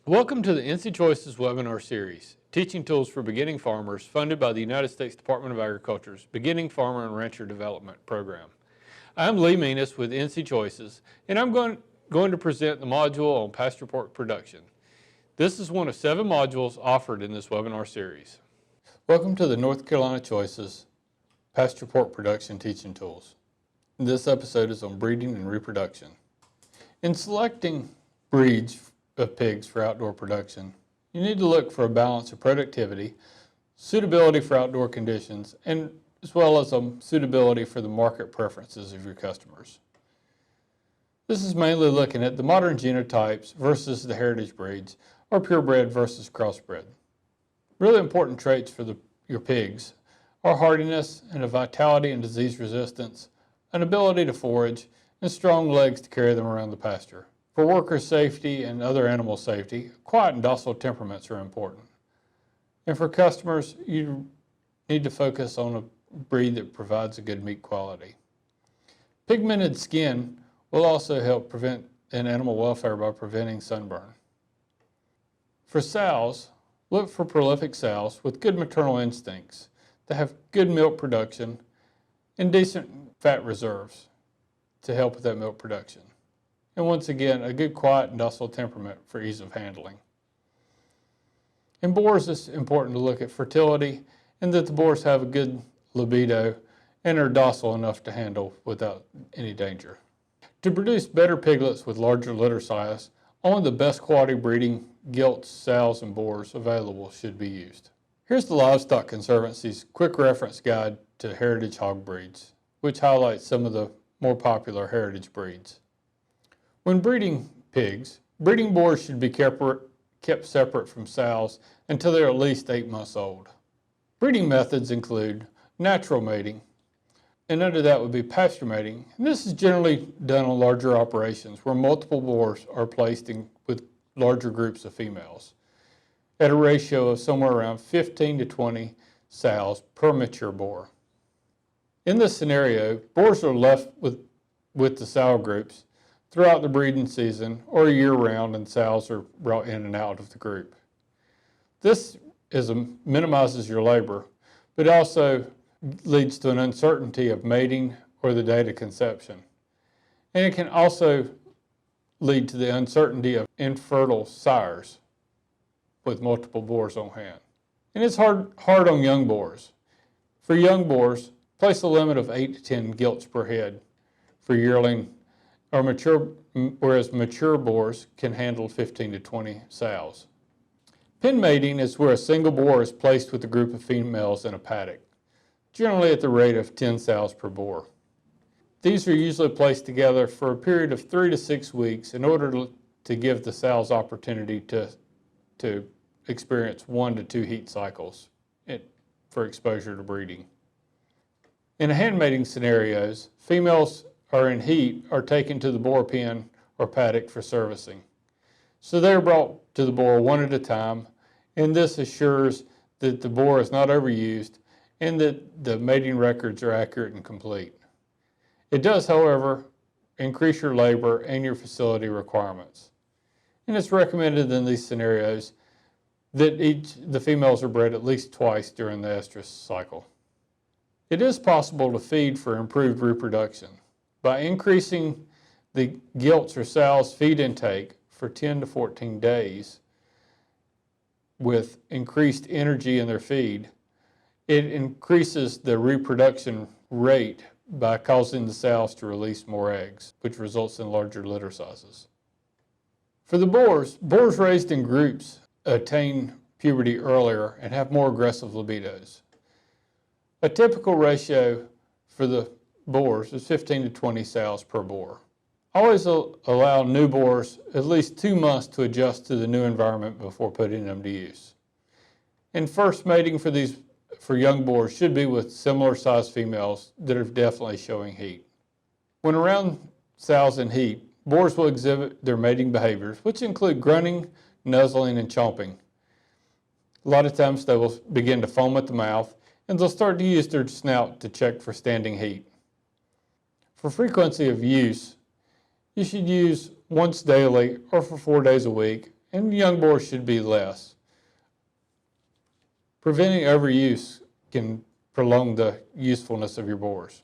Welcome to the NC Choices webinar series, Teaching Tools for Beginning Farmers, funded by the United States Department of Agriculture's Beginning Farmer and Rancher Development Program. I'm Lee Menis with NC Choices, and I'm going to present the module on pasture pork production. This is one of 7 modules offered in this webinar series. Welcome to the North Carolina Choices Pasture Pork Production Teaching Tools. This episode is on breeding and reproduction. In selecting breeds of pigs for outdoor production, you need to look for a balance of productivity, suitability for outdoor conditions, and as well as suitability for the market preferences of your customers. This is mainly looking at the modern genotypes versus the heritage breeds, or purebred versus crossbred. Really important traits for your pigs are hardiness and a vitality and disease resistance, an ability to forage, and strong legs to carry them around the pasture. For worker safety and other animal safety, quiet and docile temperaments are important. And for customers, you need to focus on a breed that provides a good meat quality. Pigmented skin will also help prevent animal welfare by preventing sunburn. For sows, look for prolific sows with good maternal instincts that have good milk production and decent fat reserves to help with that milk production. And once again, a good quiet and docile temperament for ease of handling. In boars, it's important to look at fertility and that the boars have a good libido and are docile enough to handle without any danger. To produce better piglets with larger litter size, only the best quality breeding gilts, sows, and boars available should be used. Here's the Livestock Conservancy's quick reference guide to heritage hog breeds, which highlights some of the more popular heritage breeds. When breeding pigs, breeding boars should be kept separate from sows until they're at least 8 months old. Breeding methods include natural mating, and under that would be pasture mating. And this is generally done on larger operations where multiple boars are placed with larger groups of females at a ratio of somewhere around 15 to 20 sows per mature boar. In this scenario, boars are left with the sow groups throughout the breeding season or year-round, and sows are brought in and out of the group. This minimizes your labor, but also leads to an uncertainty of mating or the date of conception. And it can also lead to the uncertainty of infertile sires with multiple boars on hand. And it's hard on young boars. For young boars, place a limit of 8 to 10 gilts per head for yearling, whereas mature boars can handle 15 to 20 sows. Pen mating is where a single boar is placed with a group of females in a paddock, generally at the rate of 10 sows per boar. These are usually placed together for a period of 3 to 6 weeks in order to give the sows opportunity to experience 1 to 2 heat cycles for exposure to breeding. In hand mating scenarios, females in heat are taken to the boar pen or paddock for servicing. So they're brought to the boar one at a time, and this assures that the boar is not overused and that the mating records are accurate and complete. It does, however, increase your labor and your facility requirements. And it's recommended in these scenarios that the females are bred at least twice during the estrus cycle. It is possible to feed for improved reproduction by increasing the gilts or sows feed intake for 10 to 14 days with increased energy in their feed. It increases the reproduction rate by causing the sows to release more eggs, which results in larger litter sizes. For the boars raised in groups attain puberty earlier and have more aggressive libidos. A typical ratio for the boars is 15 to 20 sows per boar. Always allow new boars at least 2 months to adjust to the new environment before putting them to use. And first mating for young boars should be with similar sized females that are definitely showing heat. When around sows in heat, boars will exhibit their mating behaviors, which include grunting, nuzzling, and chomping. A lot of times they will begin to foam at the mouth, and they'll start to use their snout to check for standing heat. For frequency of use, you should use once daily or for 4 days a week, and young boars should be less. Preventing overuse can prolong the usefulness of your boars.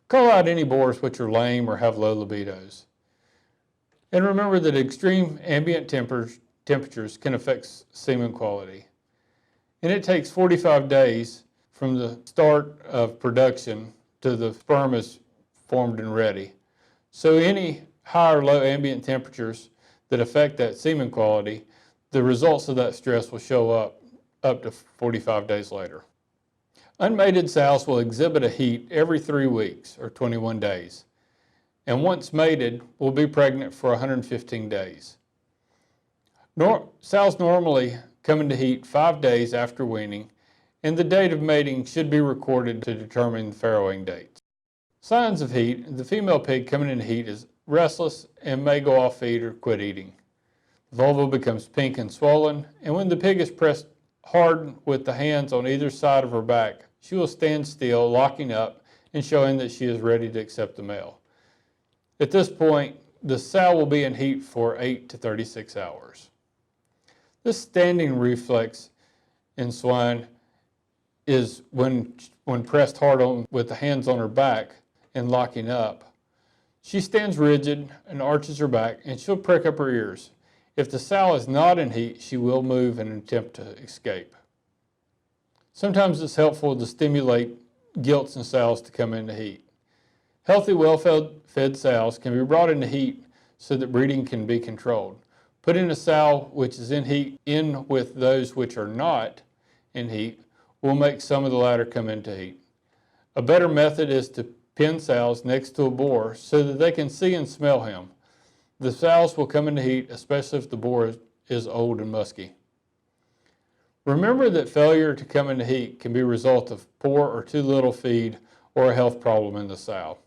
Cull out any boars which are lame or have low libidos. And remember that extreme ambient temperatures can affect semen quality. And it takes 45 days from the start of production to the sperm is formed and ready. So any high or low ambient temperatures that affect that semen quality, the results of that stress will show up to 45 days later. Unmated sows will exhibit a heat every 3 weeks or 21 days, and once mated will be pregnant for 115 days. Sows normally come into heat 5 days after weaning, and the date of mating should be recorded to determine the farrowing dates. Signs of heat: the female pig coming into heat is restless and may go off feed or quit eating. The vulva becomes pink and swollen, and when the pig is pressed hard with the hands on either side of her back, she will stand still, locking up and showing that she is ready to accept the male. At this point, the sow will be in heat for 8 to 36 hours. This standing reflex in swine is when pressed hard on with the hands on her back and locking up. She stands rigid and arches her back, and she'll prick up her ears. If the sow is not in heat, she will move and attempt to escape. Sometimes it's helpful to stimulate gilts and sows to come into heat. Healthy, well-fed sows can be brought into heat so that breeding can be controlled. Putting a sow which is in heat in with those which are not in heat will make some of the latter come into heat. A better method is to pin sows next to a boar so that they can see and smell him. The sows will come into heat, especially if the boar is old and musky. Remember that failure to come into heat can be a result of poor or too little feed or a health problem in the sow.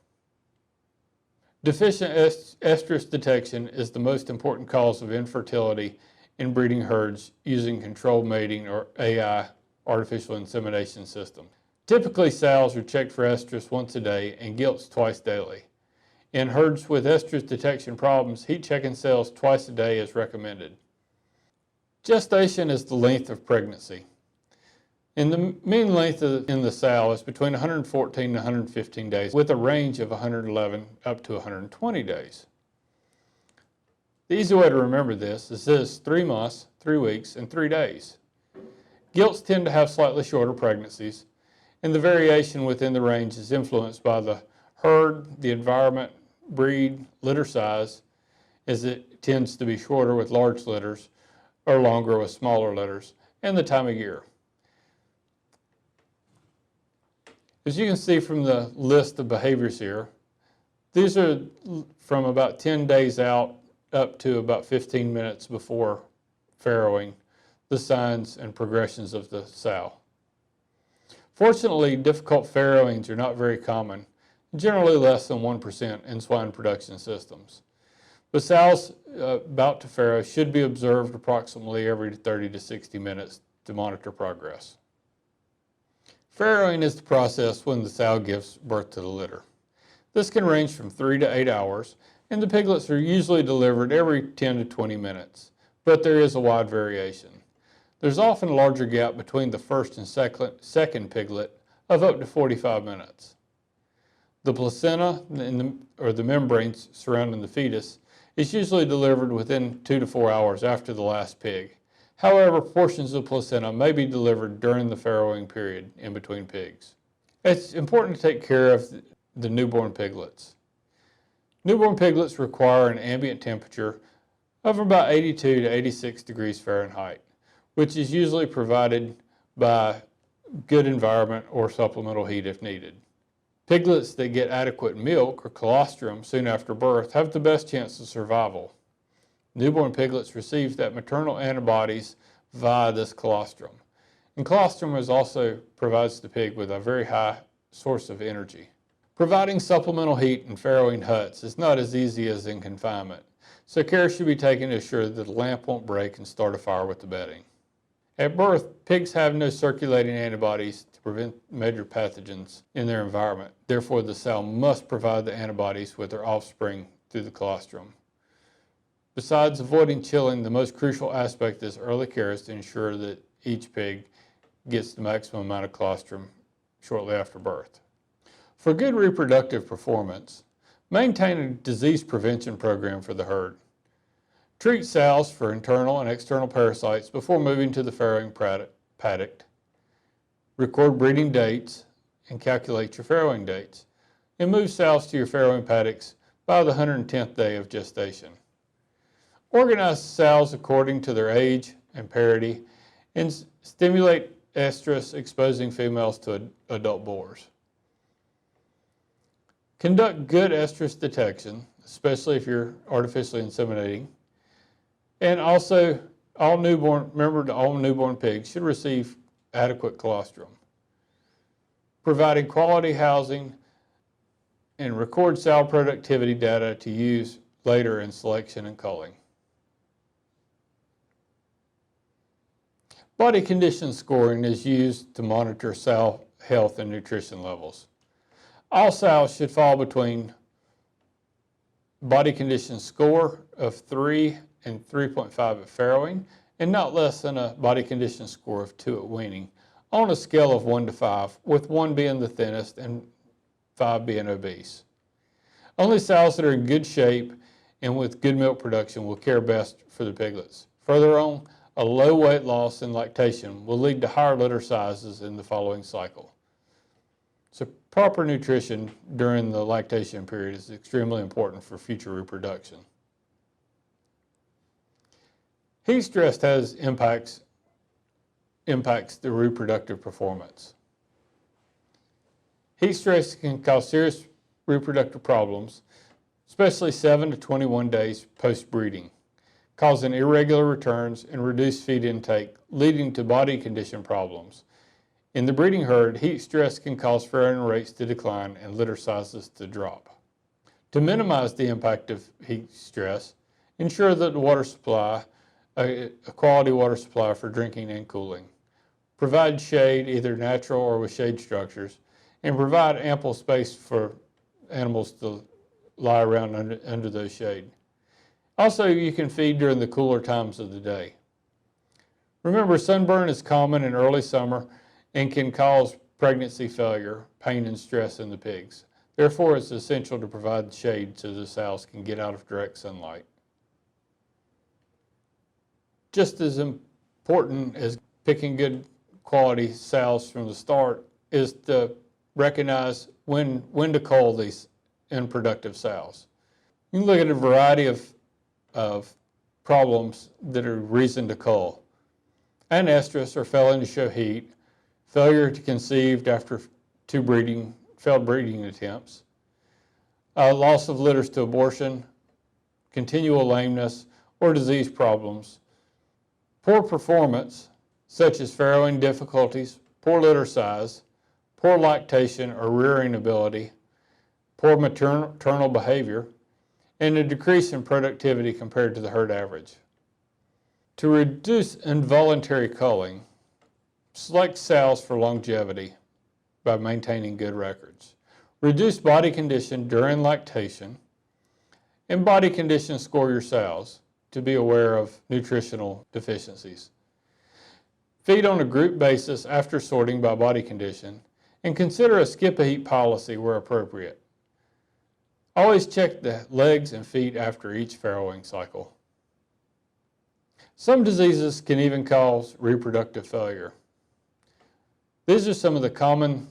Deficient estrus detection is the most important cause of infertility in breeding herds using controlled mating or AI, artificial insemination system. Typically, sows are checked for estrus once a day and gilts twice daily. In herds with estrus detection problems, heat checking sows twice a day is recommended. Gestation is the length of pregnancy. And the mean length in the sow is between 114 and 115 days, with a range of 111 up to 120 days. The easy way to remember this is 3 months, 3 weeks, and 3 days. Gilts tend to have slightly shorter pregnancies, and the variation within the range is influenced by the herd, the environment, breed, litter size, as it tends to be shorter with large litters or longer with smaller litters, and the time of year. As you can see from the list of behaviors here, these are from about 10 days out up to about 15 minutes before farrowing, the signs and progressions of the sow. Fortunately, difficult farrowings are not very common, generally less than 1% in swine production systems. But sows about to farrow should be observed approximately every 30 to 60 minutes to monitor progress. Farrowing is the process when the sow gives birth to the litter. This can range from 3 to 8 hours, and the piglets are usually delivered every 10 to 20 minutes, but there is a wide variation. There's often a larger gap between the first and second piglet of up to 45 minutes. The placenta, or the membranes surrounding the fetus, is usually delivered within 2 to 4 hours after the last pig. However, portions of placenta may be delivered during the farrowing period in between pigs. It's important to take care of the newborn piglets. Newborn piglets require an ambient temperature of about 82 to 86 degrees Fahrenheit, which is usually provided by good environment or supplemental heat if needed. Piglets that get adequate milk or colostrum soon after birth have the best chance of survival. Newborn piglets receive that maternal antibodies via this colostrum. And colostrum also provides the pig with a very high source of energy. Providing supplemental heat in farrowing huts is not as easy as in confinement, so care should be taken to ensure that the lamp won't break and start a fire with the bedding. At birth, pigs have no circulating antibodies to prevent major pathogens in their environment. Therefore, the sow must provide the antibodies with their offspring through the colostrum. Besides avoiding chilling, the most crucial aspect of this early care is to ensure that each pig gets the maximum amount of colostrum shortly after birth. For good reproductive performance, maintain a disease prevention program for the herd. Treat sows for internal and external parasites before moving to the farrowing paddock. Record breeding dates and calculate your farrowing dates. And move sows to your farrowing paddocks by the 110th day of gestation. Organize sows according to their age and parity and stimulate estrus, exposing females to adult boars. Conduct good estrus detection, especially if you're artificially inseminating. And also, remember that all newborn pigs should receive adequate colostrum. Providing quality housing and record sow productivity data to use later in selection and culling. Body condition scoring is used to monitor sow health and nutrition levels. All sows should fall between body condition score of 3 and 3.5 at farrowing, and not less than a body condition score of 2 at weaning, on a scale of 1 to 5, with 1 being the thinnest and 5 being obese. Only sows that are in good shape and with good milk production will care best for the piglets. Further on, a low weight loss in lactation will lead to higher litter sizes in the following cycle. So proper nutrition during the lactation period is extremely important for future reproduction. Heat stress impacts the reproductive performance. Heat stress can cause serious reproductive problems, especially 7 to 21 days post-breeding, causing irregular returns and reduced feed intake, leading to body condition problems. In the breeding herd, heat stress can cause farrowing rates to decline and litter sizes to drop. To minimize the impact of heat stress, ensure that the water supply, a quality water supply for drinking and cooling. Provide shade, either natural or with shade structures, and provide ample space for animals to lie around under those shade. Also, you can feed during the cooler times of the day. Remember, sunburn is common in early summer and can cause pregnancy failure, pain, and stress in the pigs. Therefore, it's essential to provide shade so the sows can get out of direct sunlight. Just as important as picking good quality sows from the start is to recognize when to cull these unproductive sows. You can look at a variety of problems that are reason to cull. Anestrus, or failing to show heat, failure to conceive after failed breeding attempts, loss of litters to abortion, continual lameness, or disease problems, poor performance, such as farrowing difficulties, poor litter size, poor lactation or rearing ability, poor maternal behavior, and a decrease in productivity compared to the herd average. To reduce involuntary culling, select sows for longevity by maintaining good records. Reduce body condition during lactation, and body condition score your sows to be aware of nutritional deficiencies. Feed on a group basis after sorting by body condition, and consider a skip-a-heat policy where appropriate. Always check the legs and feet after each farrowing cycle. Some diseases can even cause reproductive failure. These are some of the common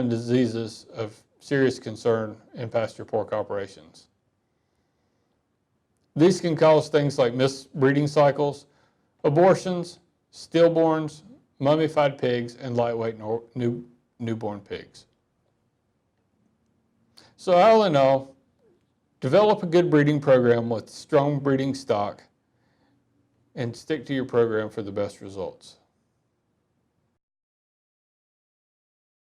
diseases of serious concern in pasture pork operations. These can cause things like missed breeding cycles, abortions, stillborns, mummified pigs, and lightweight newborn pigs. So all in all, develop a good breeding program with strong breeding stock and stick to your program for the best results.